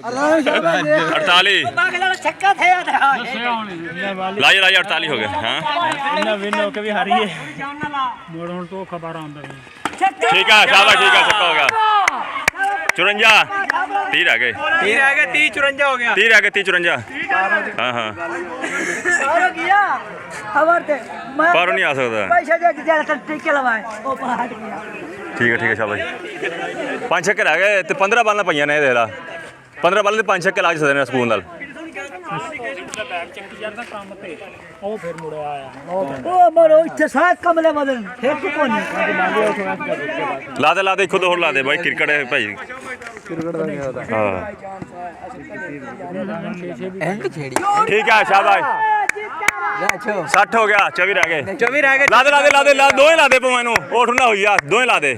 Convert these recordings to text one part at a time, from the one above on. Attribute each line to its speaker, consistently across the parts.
Speaker 1: 48 ਲਾਈ 48 ਹੋ ਗਏ ਹਾਂ
Speaker 2: ਇਹਨਾਂ ਵਿਨ ਹੋ ਕੇ ਵੀ ਹਾਰੀ ਹੈ ਮੋੜ ਹੁਣ ਤੋਂ ਖਬਰ ਆਉਂਦਾ ਨਹੀਂ
Speaker 1: ਠੀਕ ਹੈ ਸ਼ਾਬਾਸ਼ ਠੀਕ ਹੈ ਛੱਕਾ ਹੋ ਗਿਆ 54 30 ਰਹਿ ਗਏ
Speaker 3: 30 रह गए 30 54 हो गया
Speaker 1: 30 ਰਹਿ ਗਏ 30 54 ਹਾਂ ਹਾਂ ਪਰ ਨਹੀਂ ਆ ਸਕਦਾ ਠੀਕ ਹੈ ਸ਼ਾਬਾਸ਼ 5 ਛੱਕੇ ਰਹਿ ਗਏ ਤੇ 15 ਬਾਲਾਂ ਪਈਆਂ ਨੇ ਇਹਦੇ ਦਾ 15 ਬਾਲਾਂ ਦੇ 5 ਛੱਕੇ ਲੱਗ ਸਕਦੇ ਨੇ ਸਕੂਨ ਨਾਲ
Speaker 2: ਬੈਗ ਚੱਕੀ ਜਾਂਦਾ ਕੰਮ ਤੇ ਉਹ ਫਿਰ ਮੁੜਿਆ ਆਇਆ
Speaker 4: ਉਹ ਮਰੋ ਇੱਥੇ ਸਾਥ ਕਮਲੇ ਮਦਨ ਫੇਰ ਤੂੰ ਕੋਨੀ
Speaker 1: ਲਾ ਦੇ ਇੱਕ ਦੋ ਹੋਰ ਲਾ ਦੇ ਬਾਈ ਕ੍ਰਿਕਟ ਹੈ ਭਾਈ
Speaker 3: क्रिकेट का क्या होता
Speaker 1: ਹਾਂ
Speaker 3: है
Speaker 1: ਠੀਕ ਹੈ ਸ਼ਾਬਾਸ਼ 60 ਹੋ ਗਿਆ 24 ਰਹਿ ਗਏ
Speaker 3: 24 रह गए
Speaker 1: ਲਾ ਦੇ ਦੋਵੇਂ ਲਾ ਦੇ ਪਵਾਂ ਨੂੰ ਉਹ ਠੁੰਡਾ ਹੋਈ ਆ ਦੋਵੇਂ ਲਾ ਦੇ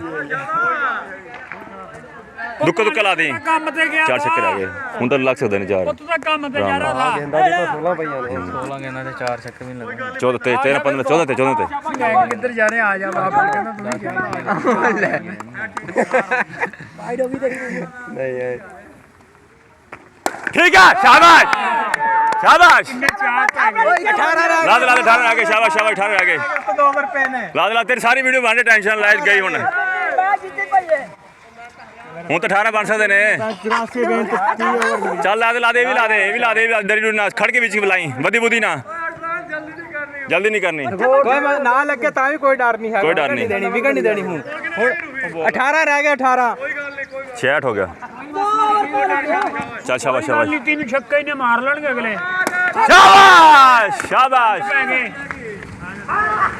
Speaker 1: ਦੁੱਕਾ ਲਾ ਦੇ
Speaker 2: ਕੰਮ ਤੇ ਗਿਆ
Speaker 1: 4 ਛੱਕੇ ਰਹਿ ਗਏ ਹੁਣ ਤਾਂ ਲੱਗ ਸਕਦੇ ਨੇ 4
Speaker 2: ਪੁੱਤ ਦਾ ਕੰਮ ਤੇ ਜਾ ਰਿਹਾ ਥਾ
Speaker 3: गेंदा जी तो 16 पईया ने 16 गेंदा से 4 छक्के भी लगे
Speaker 1: 14 ਤੇ 13 15 14 ਤੇ
Speaker 2: किधर जा रहे आ जा बाप कहना तू क्या
Speaker 3: नहीं है
Speaker 1: ਠੀਕ ਹੈ ਸ਼ਾਬਾਸ਼
Speaker 3: 18 रह
Speaker 1: ਲਾ ਦੇ 18 ਰਹਿ ਗਏ ਸ਼ਾਬਾਸ਼ 18 ਰਹਿ ਗਏ
Speaker 3: 2 ओवर पेन है
Speaker 1: ਲਾ ਦੇ ਤੇਰੀ ਸਾਰੀ ਵੀਡੀਓ ਬਣ ਟੈਨਸ਼ਨ ਲੈ ਗਈ ਹੁਣ ਹੁਣ ਤਾਂ 18 ਬਣ ਸਕਦੇ ਨੇ
Speaker 3: 84 गेंद 30 ओवर
Speaker 1: ਚੱਲ ਲਾ ਦੇ ਇਹ ਵੀ ਲਾ ਦੇ ਦਰੀ ਨੂੰ ਨਾ ਖੜ ਕੇ ਵਿੱਚ ਬੁਲਾਈ ਵਧੀ ਬੁੱਧੀ ਨਾ ਜਲਦੀ ਨਹੀਂ ਕਰਨੀ
Speaker 3: कोई ना लगे ता भी कोई डर नहीं है
Speaker 1: कोई डर नहीं।
Speaker 3: देनी विकेट नहीं देनी हूं 18 रह गए 18
Speaker 1: 66 ਹੋ ਗਿਆ ਚੱਲ ਸ਼ਾਬਾਸ਼
Speaker 2: ਨੀ ਤਿੰਨ ਛੱਕੇ ਨੇ ਮਾਰ ਲੈਣਗੇ ਅਗਲੇ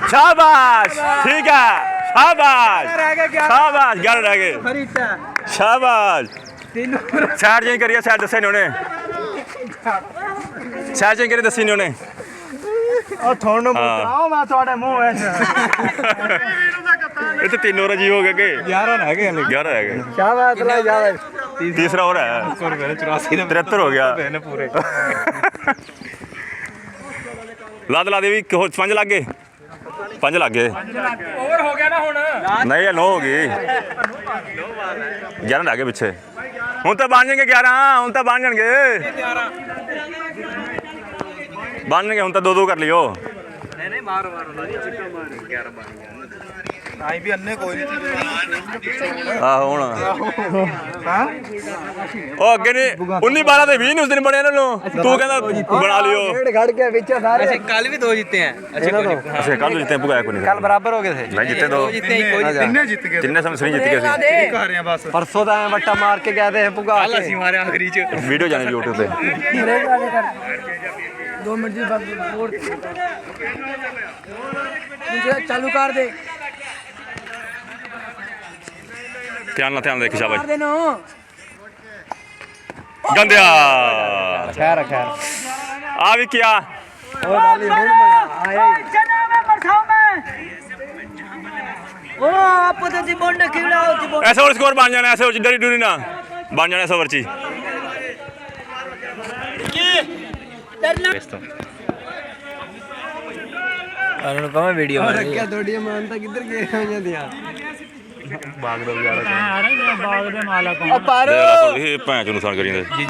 Speaker 1: ਸ਼ਾਬਾਸ਼ ਠੀਕ ਹੈ ਸ਼ਾਬਾਸ਼
Speaker 3: रह गए 11
Speaker 1: ਸ਼ਾਬਾਸ਼ 11 ਰਹਿ ਗਏ
Speaker 3: खरीदता
Speaker 1: ਸ਼ਾਬਾਸ਼
Speaker 3: 3
Speaker 1: ਸਾਈਡ ਚੇਂਜ ਕਰੀਏ ਸਾਈਡ ਦੱਸੇ ਨੇ ਉਹਨੇ ਸਾਈਡ ਚੇਂਜ ਕਰੀ ਦੱਸੀ ਨੇ ਉਹਨੇ
Speaker 3: और थोड़ो मुकाओ मैं ਤੁਹਾਡੇ ਮੂੰਹ ਐ
Speaker 1: ਇਹ ਤੇ 3 ਓਵਰ ਜੀ ਹੋ ਗਏ ਕਿ
Speaker 3: 11 रह गए
Speaker 1: 11 ਰਹਿ ਗਏ
Speaker 3: शाबाश ला ज्यादा
Speaker 1: ਤੀਸਰਾ ਓਵਰ ਹੈ
Speaker 3: 84
Speaker 1: 73 ਹੋ ਗਿਆ
Speaker 3: ने पूरे
Speaker 1: ਲਾ ਦੇ ਵੀ 5 ਲੱਗ ਗਏ 5 ਲੱਗ ਗਏ
Speaker 2: ਓਵਰ ਹੋ ਗਿਆ ਨਾ ਹੁਣ
Speaker 1: ਨਹੀਂ ਇਹ 9 ਹੋ ਗਈ 11 ਲੱਗ ਗਏ ਪਿੱਛੇ ਹੁਣ ਤਾਂ ਬਣ ਜਾਣਗੇ 11 ਹੁਣ ਤਾਂ ਬਣ ਜਾਣਗੇ ਬਣ ਜਾਣਗੇ ਹੁਣ ਤਾਂ 2 ਕਰ ਲਿਓ
Speaker 3: नहीं मारो चिक्का मार 11 बन गया आई भी अन्ने कोई नहीं
Speaker 1: ਆਹੋ ਹੁਣ
Speaker 3: हां
Speaker 1: ਉਹ ਅੱਗੇ ਨੇ 19 12 ਤੇ 20 ਨੇ ਉਸ ਦਿਨ ਬਣੇ ਇਹਨਾਂ ਨੂੰ ਤੂੰ ਕਹਿੰਦਾ ਬਣਾ ਲਿਓ
Speaker 3: डेढ़ खड़ के पीछे सारे अच्छा कल भी 2 जीते हैं अच्छा
Speaker 1: ਅੱਛਾ ਕੱਲ ਜਿੱਤੇ ਭੁਗਾਇਆ ਕੋਈ ਨਹੀਂ
Speaker 3: कल बराबर हो गए थे
Speaker 1: ਨਹੀਂ ਜਿੱਤੇ 2
Speaker 3: जीते ही कोई तीनों जीत गए
Speaker 1: ਤਿੰਨੇ ਸਮਸਰੀ जित गए सी
Speaker 3: कर रहे हैं बस परसों दा वट्टा मार के गए थे भुगा के हमारे आखिरी च
Speaker 1: वीडियो जाने YouTube पे
Speaker 4: 2 मिनट ਦੀ ਬਾਅਦ ਚਾਲੂ ਕਰ ਦੇ
Speaker 1: ਧਿਆਨ ਨਾਲ ਦੇਖ ਸ਼ਾਬਾਸ਼
Speaker 4: ਕਰ ਦੇ ਨੂੰ
Speaker 1: ਗੰਦਿਆ
Speaker 3: खैर
Speaker 1: ਆ ਵੀ ਕਿਆ
Speaker 3: ओ वाली हुन आए
Speaker 4: ਚਨਾ ਮੈਂ ਮਰਸਾਉ ਮੈਂ ਉਹ ਆਪ ਤੇ ਦੀ ਬੋਂਡ ਕੀੜਾ ਹੋਤੀ ਬੋਂਡ
Speaker 1: ਐਸੇ ਹੋਰ ਸਕੋਰ ਬਣ ਜਾਣਾ ਐਸੇ ਹੋਰ ਡਰੀ ਡੂਰੀ ਨਾ ਬਣ ਜਾਣਾ ਐਸੇ ਹੋਰ ਚ
Speaker 4: ਡਰਨਾ
Speaker 3: अरुण कहाँ वीडियो बना क्या थोड़ी मानता किधर गए हो दिया
Speaker 1: ਬਾਗ ਦਾ
Speaker 2: ਆ ਰਹੇ ਬਾਗ ਦੇ ਮਾਲਕ
Speaker 1: ਇਹ ਭੈਣ ਚੋਂ ਨੁਕਸਾਨ ਕਰੀ ਜਾਂਦੇ